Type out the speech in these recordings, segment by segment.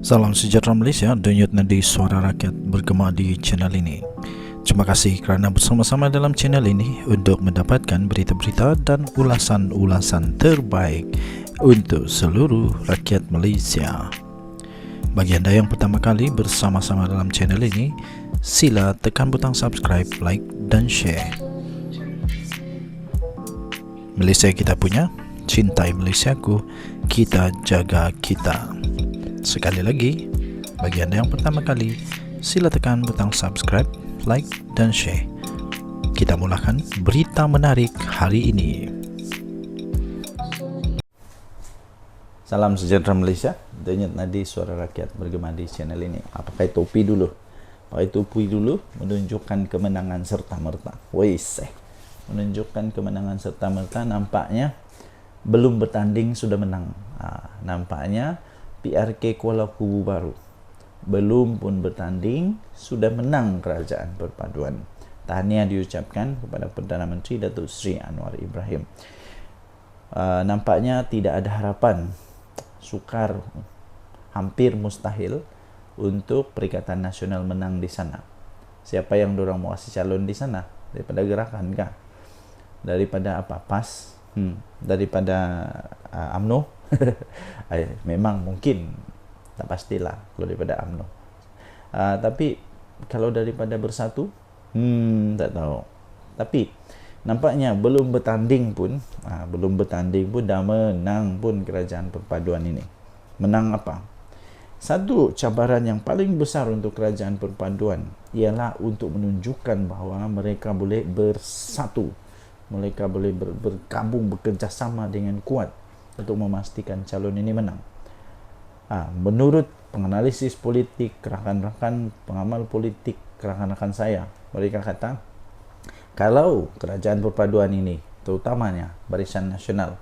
Salam sejahtera Malaysia, denyut nadi suara rakyat bergema di channel ini. Terima kasih kerana bersama-sama dalam channel ini untuk mendapatkan berita-berita dan ulasan-ulasan terbaik untuk seluruh rakyat Malaysia. Bagi anda yang pertama kali bersama-sama dalam channel ini, sila tekan butang subscribe, like dan share. Malaysia kita punya, cintai Malaysiaku, kita jaga kita. Sekali lagi, bagi anda yang pertama kali, sila tekan butang subscribe, like dan share. Kita mulakan berita menarik hari ini. Salam sejahtera Malaysia, denyut nadi suara rakyat bergema di channel ini. Pakai topi dulu. Pakai topi dulu menunjukkan kemenangan serta-merta. Menunjukkan kemenangan serta-merta, nampaknya belum bertanding sudah menang. Nampaknya PRK Kuala Kubu Baru belum pun bertanding sudah menang Kerajaan Perpaduan. Tahniah diucapkan kepada Perdana Menteri Datuk Seri Anwar Ibrahim. Nampaknya tidak ada harapan, sukar, hampir mustahil untuk Perikatan Nasional menang di sana. Siapa yang dorang mau kasih calon di sana? Daripada gerakan kah? Daripada apa? PAS? Daripada UMNO? Memang mungkin, tak pastilah kalau daripada UMNO. Tapi kalau daripada Bersatu, tak tahu. Tapi nampaknya belum bertanding pun dah menang pun Kerajaan Perpaduan ini. Menang apa? Satu cabaran yang paling besar untuk Kerajaan Perpaduan ialah untuk menunjukkan bahawa mereka boleh bersatu, mereka boleh bergabung, bekerjasama dengan kuat untuk memastikan calon ini menang. Menurut penganalisis politik, rakan-rakan pengamal politik, rakan-rakan saya, mereka kata kalau Kerajaan Perpaduan ini, terutamanya Barisan Nasional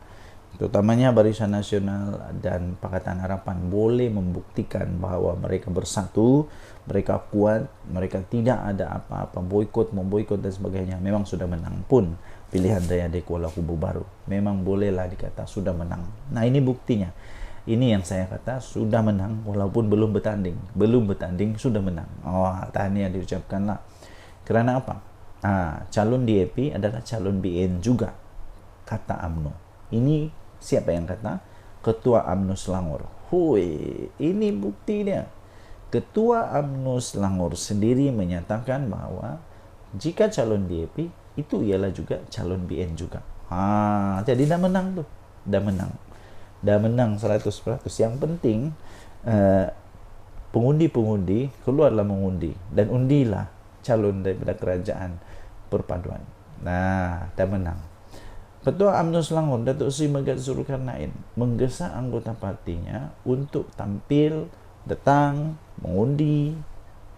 dan Pakatan Harapan boleh membuktikan bahawa mereka bersatu, mereka kuat, mereka tidak ada apa-apa memboikot dan sebagainya, memang sudah menang pun pilihan raya di Kuala Kubu Baru. Memang bolehlah dikata sudah menang. Nah, ini buktinya. Ini yang saya kata sudah menang walaupun belum bertanding sudah menang. Tahniah diucapkanlah. Kerana apa? Calon DAP adalah calon BN juga, kata UMNO. Ini siapa yang kata? Ketua UMNO Selangor. Ini bukti dia. Ketua UMNO Selangor sendiri menyatakan bahawa jika calon DAP itu ialah juga calon BN juga. Jadi dah menang tu. Dah menang 100%. Yang penting pengundi-pengundi keluarlah mengundi dan undilah calon daripada Kerajaan Perpaduan. Dah menang. Ketua UMNO Selangor Datuk Seri Megat Zulkarnain menggesa anggota partinya untuk tampil, datang, mengundi,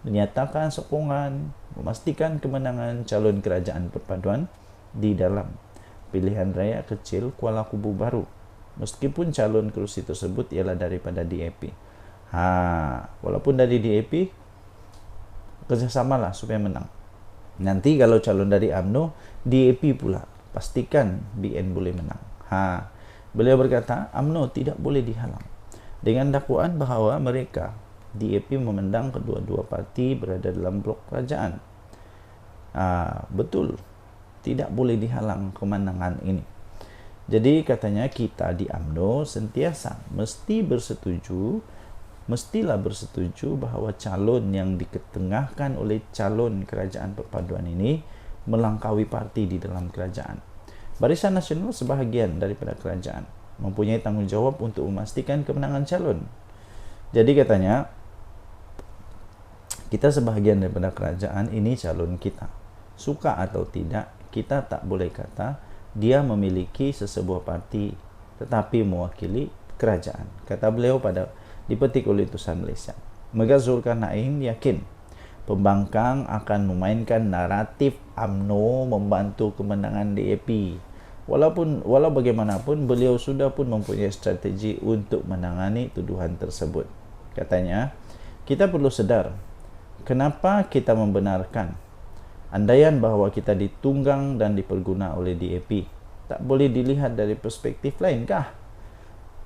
menyatakan sokongan, memastikan kemenangan calon Kerajaan Perpaduan di dalam pilihan raya kecil Kuala Kubu Baru, meskipun calon kerusi tersebut ialah daripada DAP. Walaupun dari DAP, kerjasamalah supaya menang. Nanti kalau calon dari UMNO, DAP pula, pastikan BN boleh menang. Beliau berkata UMNO tidak boleh dihalang dengan dakwaan bahawa mereka DAP memandang kedua-dua parti berada dalam blok kerajaan. Betul, tidak boleh dihalang kemenangan ini. Jadi katanya kita di UMNO sentiasa mestilah bersetuju bahawa calon yang diketengahkan oleh calon Kerajaan Perpaduan ini melangkaui parti di dalam kerajaan. Barisan Nasional sebahagian daripada kerajaan mempunyai tanggungjawab untuk memastikan kemenangan calon. Jadi katanya kita sebahagian daripada kerajaan ini calon kita. Suka atau tidak, kita tak boleh kata dia memiliki sesebuah parti tetapi mewakili kerajaan. Kata beliau pada dipetik oleh Utusan Malaysia. Megat Zulkarnain yakin pembangkang akan memainkan naratif UMNO membantu kemenangan DAP. Walau bagaimanapun beliau sudah pun mempunyai strategi untuk menangani tuduhan tersebut. Katanya, kita perlu sedar kenapa kita membenarkan andaian bahawa kita ditunggang dan diperguna oleh DAP. Tak boleh dilihat dari perspektif lain kah?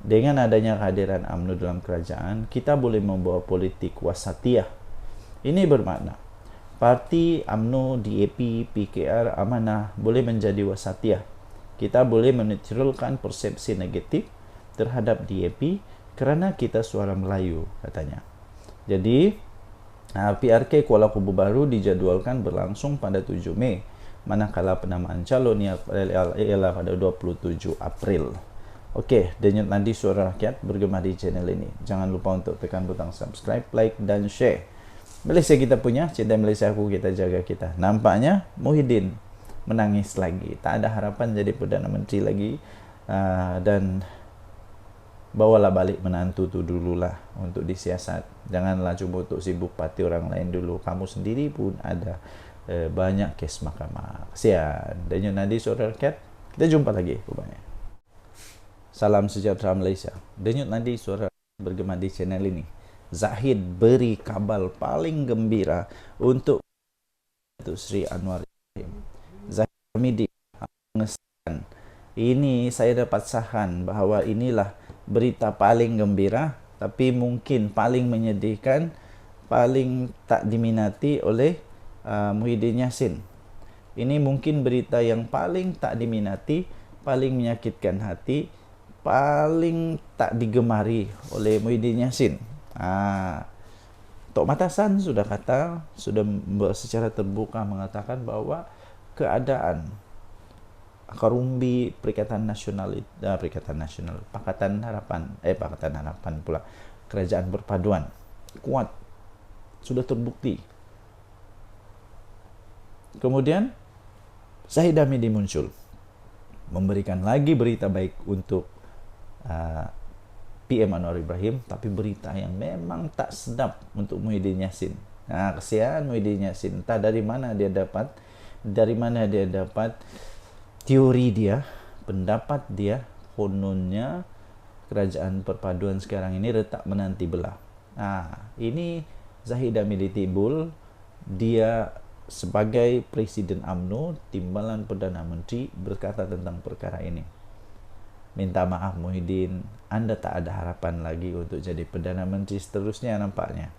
Dengan adanya kehadiran UMNO dalam kerajaan, kita boleh membawa politik wasatiyah. Ini bermakna parti UMNO, DAP, PKR, Amanah boleh menjadi wasatiyah. Kita boleh menetralkan persepsi negatif terhadap DAP kerana kita suara Melayu, katanya. Jadi, PRK Kuala Kubu Baru dijadwalkan berlangsung pada 7 Mei, manakala penamaan calon ialah pada 27 April. Okey, Denyut Nadi Suara Rakyat bergema di channel ini. Jangan lupa untuk tekan butang subscribe, like dan share. Malaysia kita punya, cinta Malaysia aku, kita jaga kita. Nampaknya Muhyiddin menangis lagi. Tak ada harapan jadi Perdana Menteri lagi. Dan bawalah balik menantu tu dululah untuk disiasat. Janganlah cuma untuk sibuk parti orang lain dulu. Kamu sendiri pun ada banyak kes mahkamah. Kesian. Denyut Nadi Suara Rakyat. Kita jumpa lagi rupanya. Salam sejahtera Malaysia. Denyut Nadi Suara bergema di channel ini. Zahid beri kabar paling gembira untuk Datuk Seri Anwar Ibrahim. Zahid Hamidi mengesahkan. Ini saya dapat sahan bahawa inilah berita paling gembira, tapi mungkin paling menyedihkan, paling tak diminati oleh Muhyiddin Yassin. Ini mungkin berita yang paling tak diminati, paling menyakitkan hati, paling tak digemari oleh Muhyiddin Yassin. Tok Matasan sudah kata, sudah secara terbuka mengatakan bahawa keadaan akar umbi Pakatan Harapan pula, Kerajaan Perpaduan kuat, sudah terbukti. Kemudian Zahid Hamidi muncul memberikan lagi berita baik untuk PM Anwar Ibrahim, tapi berita yang memang tak sedap untuk Muhyiddin Yassin. Kesian Muhyiddin Yassin. Entah dari mana dia dapat teori dia, pendapat dia, kononnya Kerajaan Perpaduan sekarang ini retak menanti belah. Ini Zahid Hamidi timbul, dia sebagai Presiden UMNO, Timbalan Perdana Menteri, berkata tentang perkara ini. Minta maaf Muhyiddin, anda tak ada harapan lagi untuk jadi Perdana Menteri seterusnya nampaknya.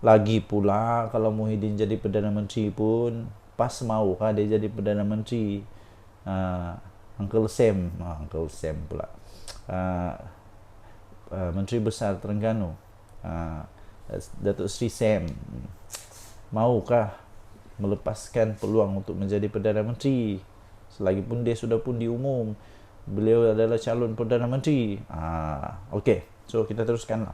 Lagi pula kalau Muhyiddin jadi Perdana Menteri pun, pas maukah dia jadi Perdana Menteri? Uncle Sam pula. Menteri Besar Terengganu, Datuk Seri Sam, maukah melepaskan peluang untuk menjadi Perdana Menteri? Selagipun dia sudah pun diumum beliau adalah calon Perdana Menteri. Okey, so kita teruskanlah.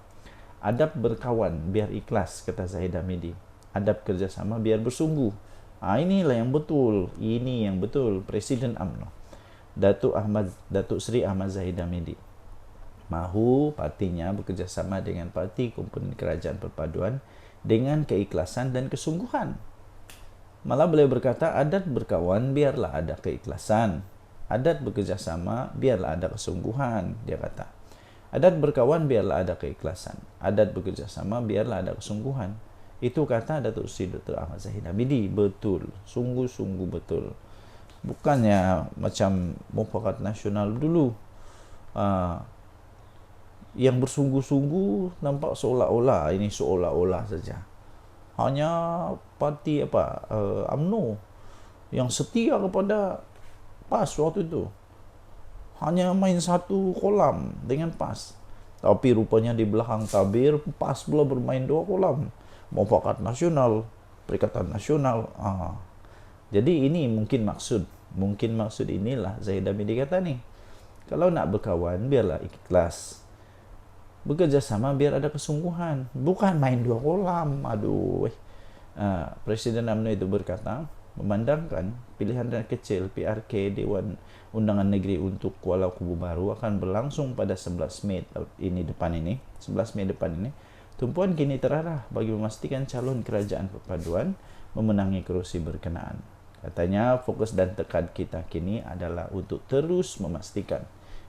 Adab berkawan biar ikhlas, kata Zahid Hamidi. Adab kerjasama biar bersungguh. Inilah yang betul. Ini yang betul. Presiden UMNO Datuk Seri Ahmad Zahid Hamidi mahu partinya bekerjasama dengan parti komponen Kerajaan Perpaduan dengan keikhlasan dan kesungguhan. Malah beliau berkata, adat berkawan biarlah ada keikhlasan, adat bekerjasama biarlah ada kesungguhan. Dia kata adat berkawan biarlah ada keikhlasan, adat bekerjasama biarlah ada kesungguhan. Itu kata Datuk Seri Dr. Ahmad Zahid Hamidi. Betul, sungguh-sungguh betul. Bukannya macam Mufakat Nasional dulu, yang bersungguh-sungguh nampak seolah-olah saja. Hanya parti UMNO yang setia kepada PAS waktu itu, hanya main satu kolam dengan PAS. Tapi rupanya di belakang tabir PAS pula bermain dua kolam, Mufakat Nasional, Perikatan Nasional. Jadi ini mungkin maksud inilah Zahid Hamidi kata ni, kalau nak berkawan biarlah ikhlas, bekerjasama biar ada kesungguhan, bukan main dua kolam. Presiden UMNO itu berkata, memandangkan pilihan rakyat kecil PRK Dewan Undangan Negeri untuk Kuala Kubu Baru akan berlangsung pada 11 Mei depan ini, tumpuan kini terarah bagi memastikan calon Kerajaan Perpaduan memenangi kerusi berkenaan. Katanya, fokus dan tekad kita kini adalah untuk terus memastikan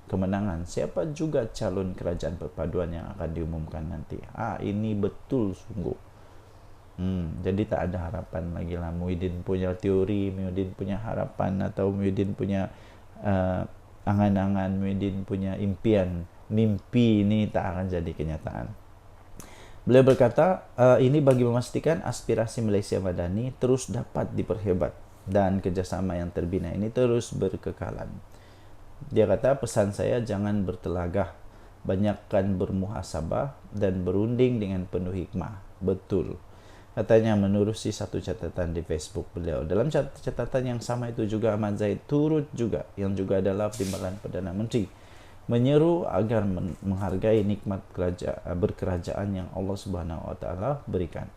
kemenangan siapa juga calon Kerajaan Perpaduan yang akan diumumkan nanti. Ini betul sungguh. Jadi tak ada harapan lagi lah. Muhyiddin punya teori, Muhyiddin punya harapan, atau Muhyiddin punya angan-angan, Muhyiddin punya impian mimpi ini tak akan jadi kenyataan. Beliau berkata, ini bagi memastikan aspirasi Malaysia Madani terus dapat diperhebat dan kerjasama yang terbina ini terus berkekalan. Dia kata, pesan saya jangan bertelagah, banyakkan bermuhasabah dan berunding dengan penuh hikmah. Betul. Katanya menerusi satu catatan di Facebook beliau. Dalam catatan yang sama itu juga Ahmad Zahid turut juga, yang juga adalah Timbalan Perdana Menteri, menyeru agar menghargai nikmat berkerajaan yang Allah Subhanahu Wa Taala berikan.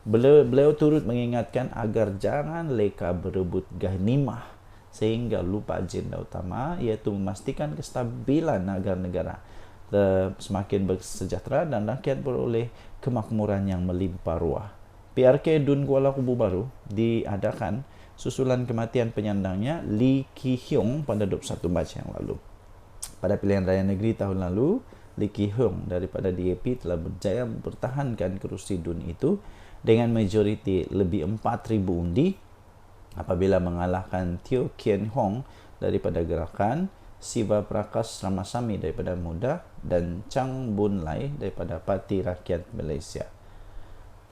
Beliau turut mengingatkan agar jangan leka berebut ghanimah sehingga lupa agenda utama, yaitu memastikan kestabilan agar negara semakin bersejahtera dan rakyat beroleh kemakmuran yang melimpah ruah. PRK Dun Kuala Kubu Baru diadakan susulan kematian penyandangnya Lee Ki Hyong pada 21 Mac yang lalu. Pada pilihan raya negeri tahun lalu, Lee Ki Hyong daripada DAP telah berjaya mempertahankan kerusi Dun itu dengan majoriti lebih 4,000 undi apabila mengalahkan Teo Kien Hong daripada Gerakan, Siva Prakash Ramasamy daripada Muda dan Chang Boon Lai daripada Parti Rakyat Malaysia.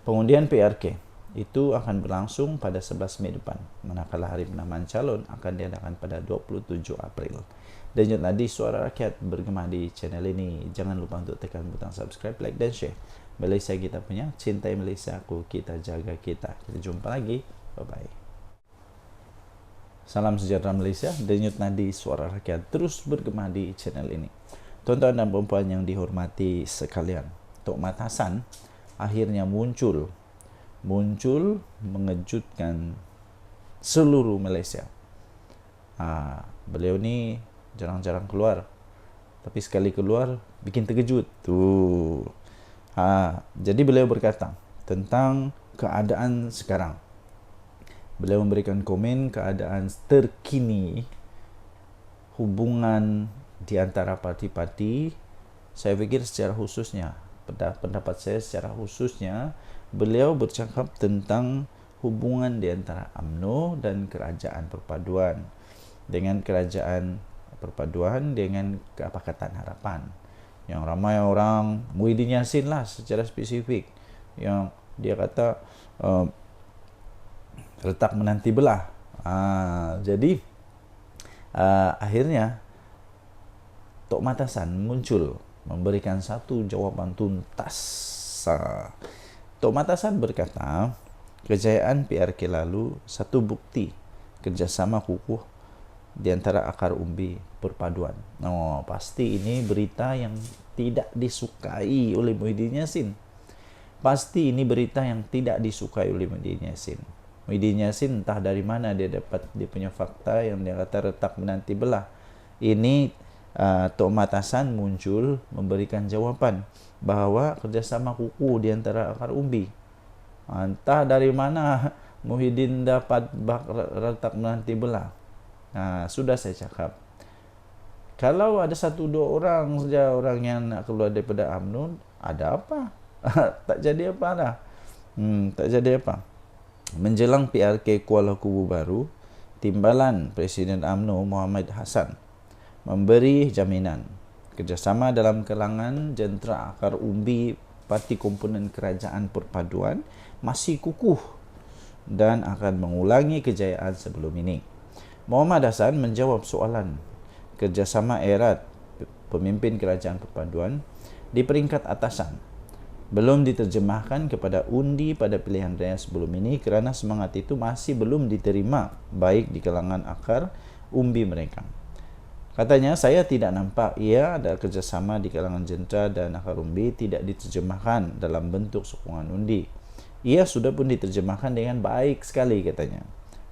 Pengundian PRK itu akan berlangsung pada 11 Mei depan, manakala hari penamaan calon akan diadakan pada 27 April. Denyut nadi suara rakyat bergema di channel ini. Jangan lupa untuk tekan butang subscribe, like dan share. Malaysia kita punya, cintai Malaysia aku, kita jaga kita. Kita jumpa lagi. Bye-bye. Salam sejahtera Malaysia. Denyut nadi suara rakyat terus bergema di channel ini. Tuan-tuan dan puan-puan yang dihormati sekalian, Tok Mat Hassan akhirnya muncul mengejutkan seluruh Malaysia. Beliau ni jarang-jarang keluar, tapi sekali keluar bikin terkejut tuh. Jadi beliau berkata tentang keadaan sekarang. Beliau memberikan komen keadaan terkini hubungan di antara parti-parti. Saya fikir secara khususnya, pendapat saya secara khususnya, beliau bercakap tentang hubungan di antara UMNO dan Kerajaan Perpaduan, dengan Kerajaan Perpaduan dengan Pakatan Harapan, yang ramai orang Muhyiddin Yassin lah secara spesifik, yang dia kata retak menanti belah. Jadi akhirnya Tok Mat Hassan muncul memberikan satu jawapan tuntas. Tok Mat Hassan berkata, kejayaan PRK lalu satu bukti kerjasama kukuh di antara akar umbi perpaduan. Pasti ini berita yang tidak disukai oleh Muhyiddin Yassin. Pasti ini berita yang tidak disukai oleh Muhyiddin Yassin. Muhyiddin Yassin entah dari mana dia dapat dia punya fakta yang dia kata retak menanti belah. Ini Tok Mat Hassan muncul memberikan jawapan bahawa kerjasama kukuh di antara akar umbi. Entah dari mana Muhyiddin dapat retak menanti belah. Sudah saya cakap, kalau ada 1-2 orang saja orang yang nak keluar daripada UMNO, ada apa? Tak jadi apa dah. Tak jadi apa. Menjelang PRK Kuala Kubu Baru, Timbalan Presiden UMNO Muhammad Hassan memberi jaminan kerjasama dalam kalangan jentera akar umbi parti komponen Kerajaan Perpaduan masih kukuh dan akan mengulangi kejayaan sebelum ini. Muhammad Hassan menjawab soalan kerjasama erat pemimpin Kerajaan Perpaduan di peringkat atasan belum diterjemahkan kepada undi pada pilihan raya sebelum ini kerana semangat itu masih belum diterima baik di kalangan akar umbi mereka. Katanya, saya tidak nampak ia ada kerjasama di kalangan jentera dan akar umbi tidak diterjemahkan dalam bentuk sokongan undi. Ia sudah pun diterjemahkan dengan baik sekali katanya.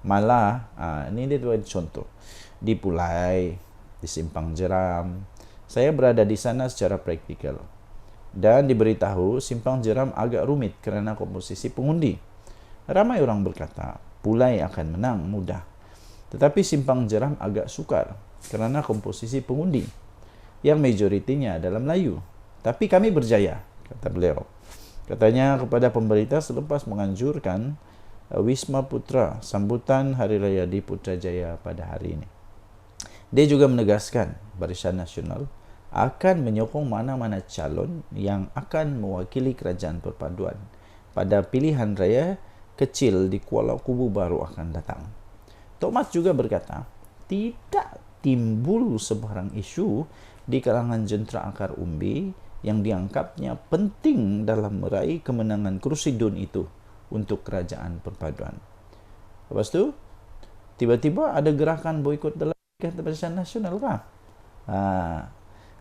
Malah, ini dia buat contoh. Di Pulai, di Simpang Jeram, saya berada di sana secara praktikal. Dan diberitahu Simpang Jeram agak rumit kerana komposisi pengundi. Ramai orang berkata, Pulai akan menang mudah. Tetapi Simpang Jeram agak sukar kerana komposisi pengundi yang majoritinya adalah Melayu. Tapi kami berjaya, kata beliau. Katanya kepada pemberita selepas menganjurkan Wisma Putra sambutan Hari Raya di Putrajaya pada hari ini. Dia juga menegaskan Barisan Nasional akan menyokong mana-mana calon yang akan mewakili kerajaan perpaduan pada pilihan raya kecil di Kuala Kubu baru akan datang. Tok Mat juga berkata, tidak timbul sebarang isu di kalangan jentera akar umbi yang dianggapnya penting dalam meraih kemenangan kursi DUN itu untuk kerajaan perpaduan. Lepas tu, tiba-tiba ada gerakan boikot dalam Barisan Nasional kah?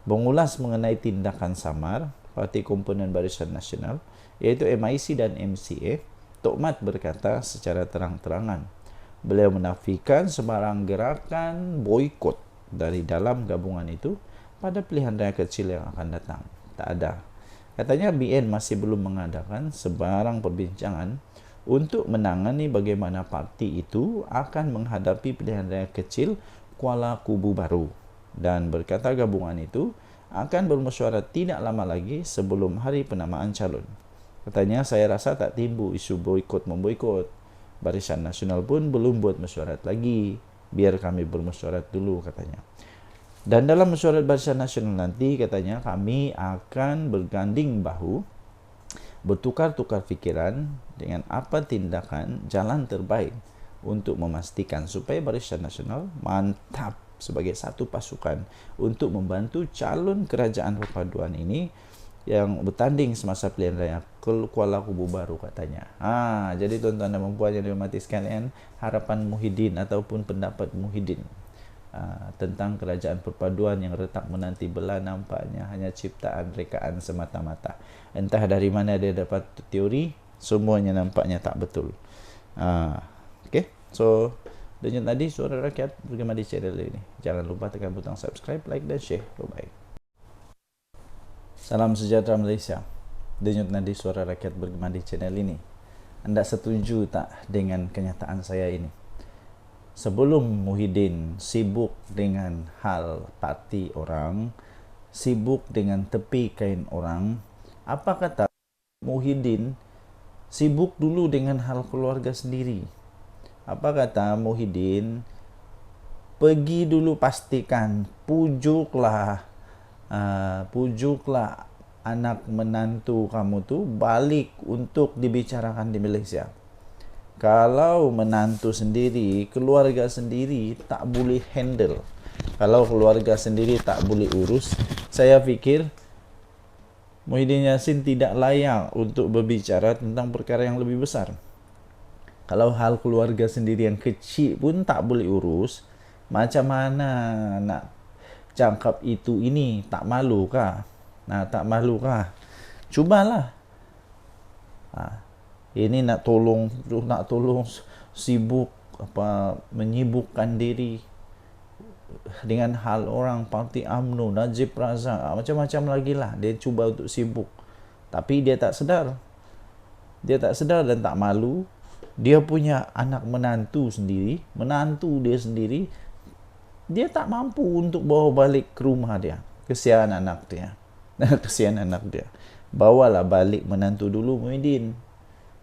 Mengulas mengenai tindakan samar parti komponen Barisan Nasional iaitu MIC dan MCA, Tok Mat berkata secara terang-terangan, beliau menafikan sebarang gerakan boikot dari dalam gabungan itu pada pilihan raya kecil yang akan datang. Tak ada. Katanya BN masih belum mengadakan sebarang perbincangan untuk menangani bagaimana parti itu akan menghadapi pilihan raya kecil Kuala Kubu baru, dan berkata gabungan itu akan bermesyuarat tidak lama lagi sebelum hari penamaan calon. Katanya, saya rasa tak timbul isu boikot-memboikot. Barisan Nasional pun belum buat mesyuarat lagi. Biar kami bermesyuarat dulu, katanya. Dan dalam mesyuarat Barisan Nasional nanti, katanya, kami akan berganding bahu, bertukar-tukar fikiran dengan apa tindakan jalan terbaik untuk memastikan supaya Barisan Nasional mantap sebagai satu pasukan untuk membantu calon kerajaan perpaduan ini yang bertanding semasa pilihan raya Kuala Kubu baru, katanya. Jadi tuan-tuan dan puan yang dihormati sekalian, harapan Muhyiddin ataupun pendapat Muhyiddin tentang kerajaan perpaduan yang retak menanti belah nampaknya hanya ciptaan rekaan semata-mata. Entah dari mana dia dapat teori, semuanya nampaknya tak betul. Okay, so Denyut Nadi Suara Rakyat bergema di channel ini. Jangan lupa tekan butang subscribe, like dan share. Bye-bye. Salam sejahtera Malaysia. Denyut Nadi Suara Rakyat bergema di channel ini. Anda setuju tak dengan kenyataan saya ini? Sebelum Muhyiddin sibuk dengan hal parti orang, sibuk dengan tepi kain orang, apa kata Muhyiddin sibuk dulu dengan hal keluarga sendiri? Apa kata Muhyiddin, pergi dulu pastikan pujuklah anak menantu kamu tu balik untuk dibicarakan di Malaysia. Kalau menantu sendiri, keluarga sendiri tak boleh handle, kalau keluarga sendiri tak boleh urus, saya fikir Muhyiddin Yassin tidak layak untuk berbicara tentang perkara yang lebih besar. Kalau hal keluarga sendiri yang kecil pun tak boleh urus, macam mana nak cakap itu ini? Tak malu kah? Tak malu kah? Cubalah. Ini nak tolong sibuk menyibukkan diri dengan hal orang parti UMNO, Najib Razak, macam-macam lagi lah. Dia cuba untuk sibuk, tapi dia tak sedar dan tak malu. Dia punya anak menantu dia sendiri, dia tak mampu untuk bawa balik ke rumah dia. Kesian anak dia. Bawalah balik menantu dulu, Muhyiddin.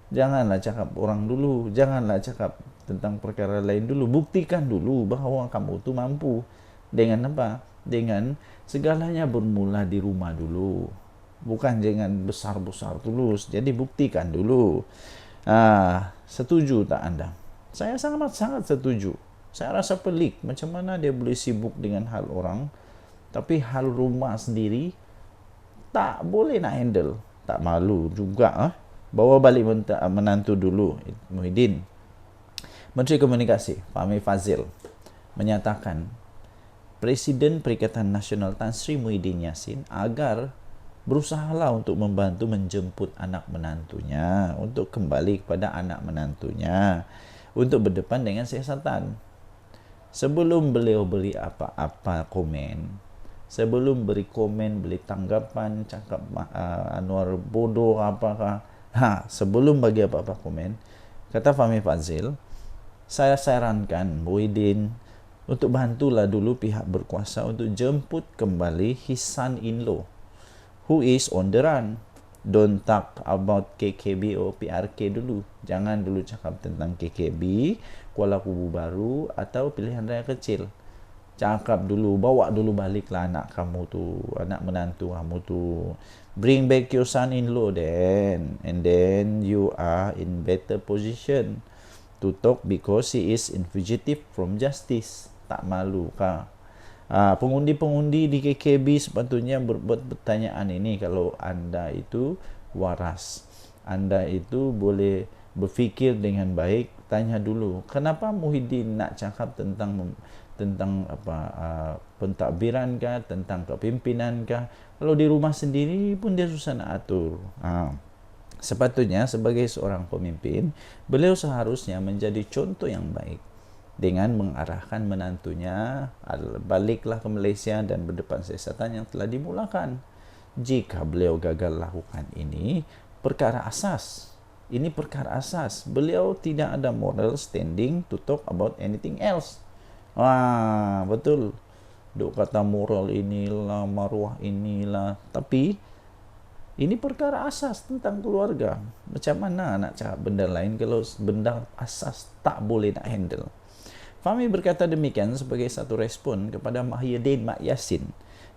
Janganlah cakap orang dulu, janganlah cakap tentang perkara lain dulu. Buktikan dulu bahawa kamu tu mampu. Dengan apa? Dengan segalanya bermula di rumah dulu, bukan dengan besar-besar tulus. Jadi buktikan dulu. Setuju tak anda? Saya sangat setuju. Saya rasa pelik macam mana dia boleh sibuk dengan hal orang, tapi hal rumah sendiri tak boleh nak handle. Tak malu juga. Bawa balik menantu dulu, Muhyiddin. Menteri Komunikasi Fahmi Fadzil menyatakan Presiden Perikatan Nasional Tan Sri Muhyiddin Yassin agar berusahalah untuk membantu menjemput anak menantunya, untuk kembali kepada anak menantunya, untuk berdepan dengan siasatan. Sebelum beliau beri apa-apa komen, sebelum beri komen, beri tanggapan, cakap Anwar bodoh apakah, sebelum bagi apa-apa komen, kata Fahmi Fadzil, saya sarankan Muhyiddin untuk bantulah dulu pihak berkuasa untuk jemput kembali his son-in-law who is on the run. Don't talk about KKB or PRK dulu. Jangan dulu cakap tentang KKB, Kuala Kubu baru atau pilihan raya kecil. cakap dulu, bawa dulu baliklah anak kamu tu, anak menantu kamu tu. Bring back your son-in-law then, and then you are in better position to talk because he is in fugitive from justice. Tak malu kah? Pengundi-pengundi di KKB sepatutnya berbuat pertanyaan ini. Kalau anda itu waras, anda itu boleh berfikir dengan baik, tanya dulu kenapa Muhyiddin nak cakap tentang pentadbiran kah, tentang kepimpinan kah. Kalau di rumah sendiri pun dia susah nak atur. Sepatutnya sebagai seorang pemimpin, beliau seharusnya menjadi contoh yang baik dengan mengarahkan menantunya baliklah ke Malaysia dan berdepan siasatan yang telah dimulakan. Jika beliau gagal lakukan ini, perkara asas. Ini perkara asas. Beliau tidak ada moral standing to talk about anything else. Betul. Duk kata moral inilah, maruah inilah. Tapi ini perkara asas tentang keluarga. Macam mana nak cakap benda lain kalau benda asas tak boleh nak handle? Fahmi berkata demikian sebagai satu respon kepada Muhyiddin Mak Yassin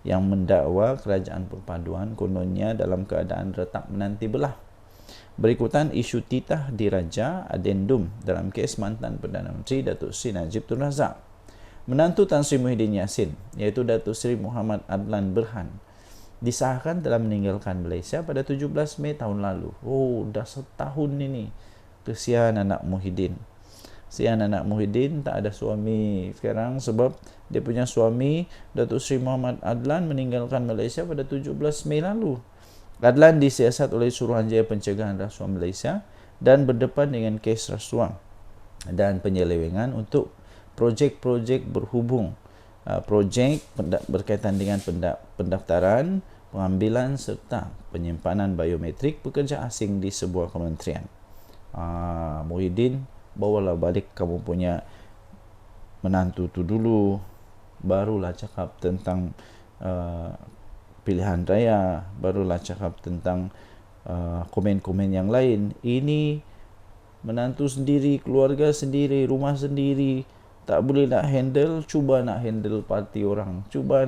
yang mendakwa kerajaan perpaduan kononnya dalam keadaan retak menanti belah. Berikutan isu titah diraja adendum dalam kes mantan Perdana Menteri Datuk Seri Najib Tun Razak. Menantu Tan Sri Muhyiddin Yassin, iaitu Datuk Seri Muhammad Adlan Berhan, disahkan telah meninggalkan Malaysia pada 17 Mei tahun lalu. Dah setahun ini. Kesian anak Muhyiddin. Kesian anak Muhyiddin tak ada suami sekarang sebab dia punya suami Datuk Seri Muhammad Adlan meninggalkan Malaysia pada 17 Mei lalu. Adlan disiasat oleh Suruhanjaya Pencegahan Rasuah Malaysia dan berdepan dengan kes rasuah dan penyelewengan untuk projek-projek berhubung, projek berkaitan dengan pendaftaran, pengambilan serta penyimpanan biometrik pekerja asing di sebuah kementerian. Muhyiddin, bawalah balik kamu punya menantu tu dulu, barulah cakap tentang pilihan raya, barulah cakap tentang komen-komen yang lain. Ini menantu sendiri, keluarga sendiri, rumah sendiri, tak boleh nak handle, cuba nak handle parti orang, cuba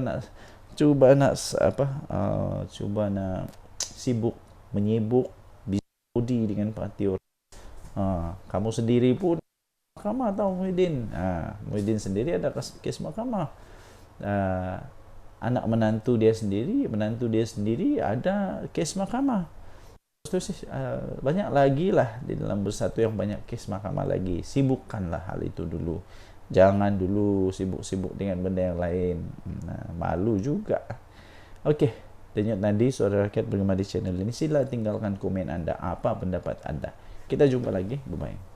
nak sibuk menyibuk budi dengan parti orang. Kamu sendiri pun mahkamah tahu Muhyiddin. Muhyiddin sendiri ada kes mahkamah. Anak menantu dia sendiri ada kes mahkamah. Banyak lagi lah di dalam Bersatu yang banyak kes mahkamah lagi. Sibukkanlah hal itu dulu. Jangan dulu sibuk-sibuk dengan benda yang lain. Malu juga. Okey, Denyut Nadi, Suara Rakyat bergema di channel ini. Sila tinggalkan komen anda. Apa pendapat anda? Kita jumpa lagi. Bye-bye.